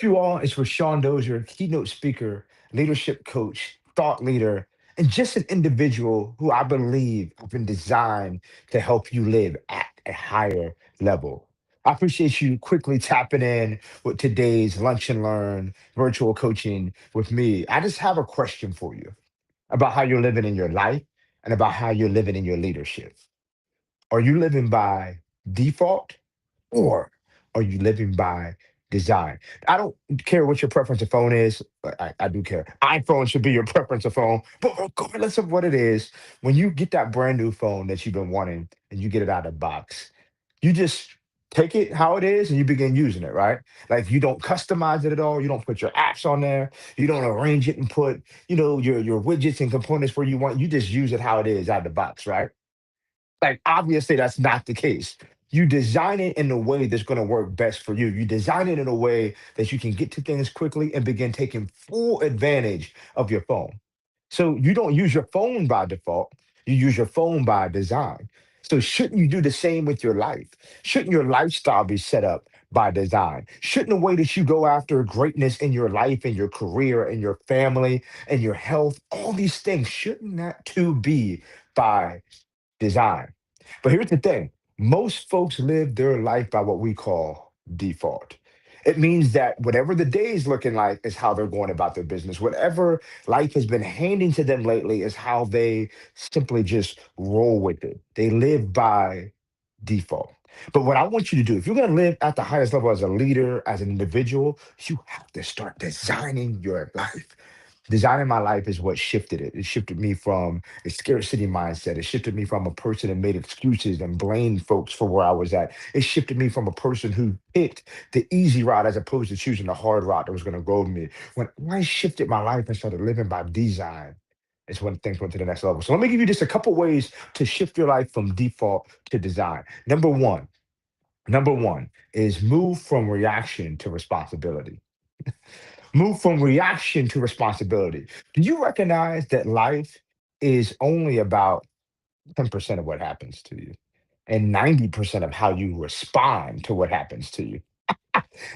You all, it's Rashawn Dozier, keynote speaker, leadership coach, thought leader, and just an individual who I believe have been designed to help you live at a higher level. I appreciate you quickly tapping in with today's Lunch and Learn virtual coaching with me. I just have a question for you about how you're living in your life and about how you're living in your leadership. Are you living by default or are you living by design? I don't care what your preference of phone is, but I do care. iPhone should be your preference of phone. But regardless of what it is, when you get that brand new phone that you've been wanting and you get it out of the box, you just take it how it is and you begin using it, right? Like you don't customize it at all. You don't put your apps on there. You don't arrange it and put, your widgets and components where you want. You just use it how it is out of the box, right? Like, obviously, that's not the case. You design it in a way that's going to work best for you. You design it in a way that you can get to things quickly and begin taking full advantage of your phone. So you don't use your phone by default, you use your phone by design. So shouldn't you do the same with your life? Shouldn't your lifestyle be set up by design? Shouldn't the way that you go after greatness in your life and your career and your family and your health, all these things, shouldn't that too be by design? But here's the thing, most folks live their life by what we call default. It means that whatever the day is looking like is how they're going about their business. Whatever life has been handing to them lately is how they simply just roll with it. They live by default. But what I want you to do, if you're going to live at the highest level as a leader, as an individual, you have to start designing your life. Designing my life is what shifted it. It shifted me from a scarcity mindset. It shifted me from a person that made excuses and blamed folks for where I was at. It shifted me from a person who picked the easy route as opposed to choosing the hard route that was going to grow me. When I shifted my life and started living by design, it's when things went to the next level. So let me give you just a couple ways to shift your life from default to design. Number one is move from reaction to responsibility. Move from reaction to responsibility. Do you recognize that life is only about 10% of what happens to you and 90% of how you respond to what happens to you?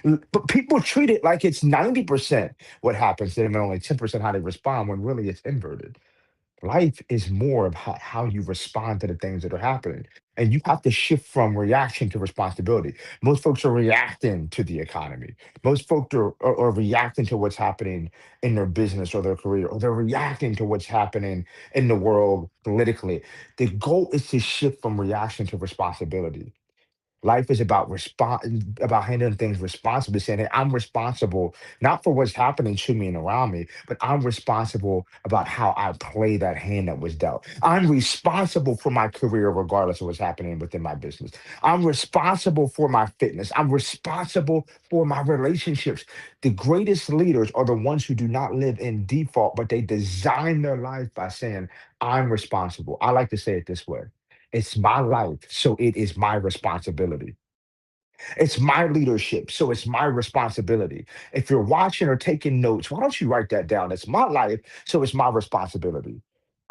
But people treat it like it's 90% what happens to them and only 10% how they respond when really it's inverted. Life is more about how you respond to the things that are happening. And you have to shift from reaction to responsibility. Most folks are reacting to the economy. Most folks are reacting to what's happening in their business or their career, or they're reacting to what's happening in the world politically. The goal is to shift from reaction to responsibility. Life is about handling things responsibly, saying, "Hey, I'm responsible not for what's happening to me and around me, but I'm responsible about how I play that hand that was dealt. I'm responsible for my career, regardless of what's happening within my business. I'm responsible for my fitness. I'm responsible for my relationships." The greatest leaders are the ones who do not live in default, but they design their life by saying, "I'm responsible." I like to say it this way. It's my life, so it is my responsibility. It's my leadership, so it's my responsibility. If you're watching or taking notes, why don't you write that down? It's my life, so it's my responsibility.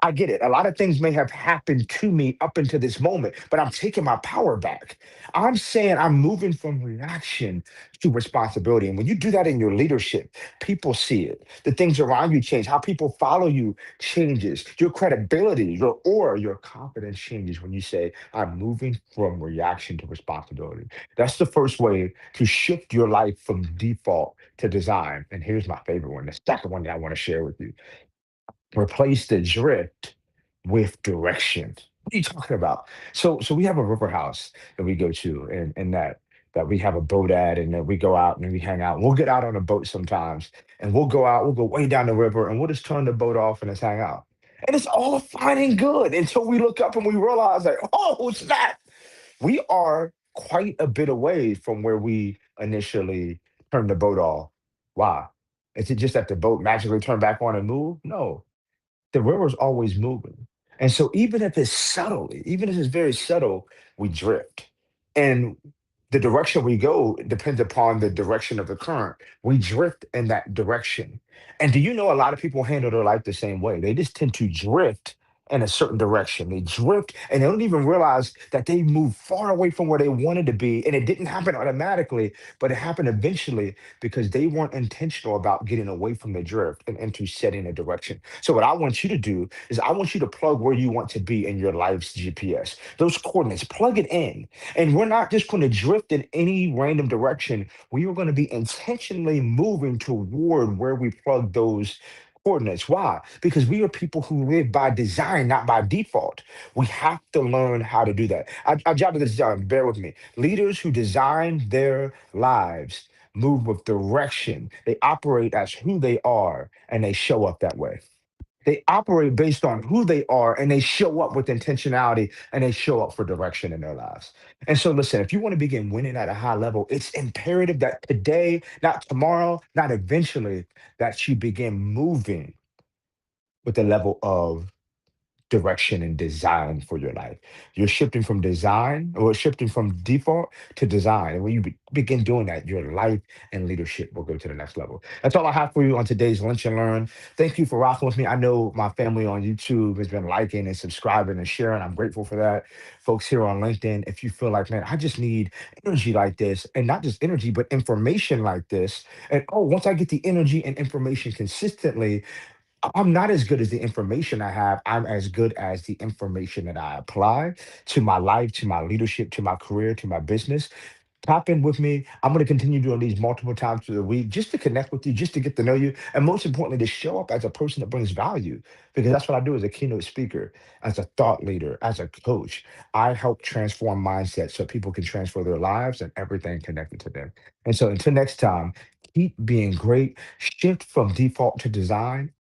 I get it. A lot of things may have happened to me up until this moment, but I'm taking my power back. I'm saying I'm moving from reaction to responsibility. And when you do that in your leadership, people see it. The things around you change. How people follow you changes. Your credibility, your aura, your confidence changes when you say, "I'm moving from reaction to responsibility." That's the first way to shift your life from default to design. And here's my favorite one, the second one that I want to share with you. Replace the drift with direction. What are you talking about? So we have a river house that we go to, and that we have a boat at, and then we go out and we hang out. We'll get out on a boat sometimes, and we'll go out. We'll go way down the river, and we'll just turn the boat off and just hang out. And it's all fine and good until we look up and we realize, like, oh snap, we are quite a bit away from where we initially turned the boat off. Why? Is it just that the boat magically turned back on and moved? No, the river's always moving. And so even if it's subtly, even if it's very subtle, we drift. And the direction we go depends upon the direction of the current. We drift in that direction. And do you know a lot of people handle their life the same way? They just tend to drift in a certain direction. They drift and they don't even realize that they moved far away from where they wanted to be. And it didn't happen automatically, but it happened eventually because they weren't intentional about getting away from the drift and into setting a direction. So, what I want you to do is I want you to plug where you want to be in your life's GPS. Those coordinates, plug it in. And we're not just going to drift in any random direction. We are going to be intentionally moving toward where we plug those coordinates. Why? Because we are people who live by design, not by default. We have to learn how to do that. I jotted this down. Bear with me. Leaders who design their lives move with direction. They operate as who they are and they show up that way. They operate based on who they are and they show up with intentionality and they show up for direction in their lives. And so, listen, if you want to begin winning at a high level, it's imperative that today, not tomorrow, not eventually, that you begin moving with the level of direction and design for your life. You're shifting from design or shifting from default to design. And when you begin doing that, your life and leadership will go to the next level. That's all I have for you on today's Lunch and Learn. Thank you for rocking with me. I know my family on YouTube has been liking and subscribing and sharing. I'm grateful for that. Folks here on LinkedIn, if you feel like, man, I just need energy like this, and not just energy, but information like this. And oh, once I get the energy and information consistently, I'm not as good as the information I have. I'm as good as the information that I apply to my life, to my leadership, to my career, to my business. Tap in with me. I'm going to continue doing these multiple times through the week just to connect with you, just to get to know you, and most importantly, to show up as a person that brings value. Because that's what I do as a keynote speaker, as a thought leader, as a coach. I help transform mindsets so people can transfer their lives and everything connected to them. And so until next time, keep being great, shift from default to design,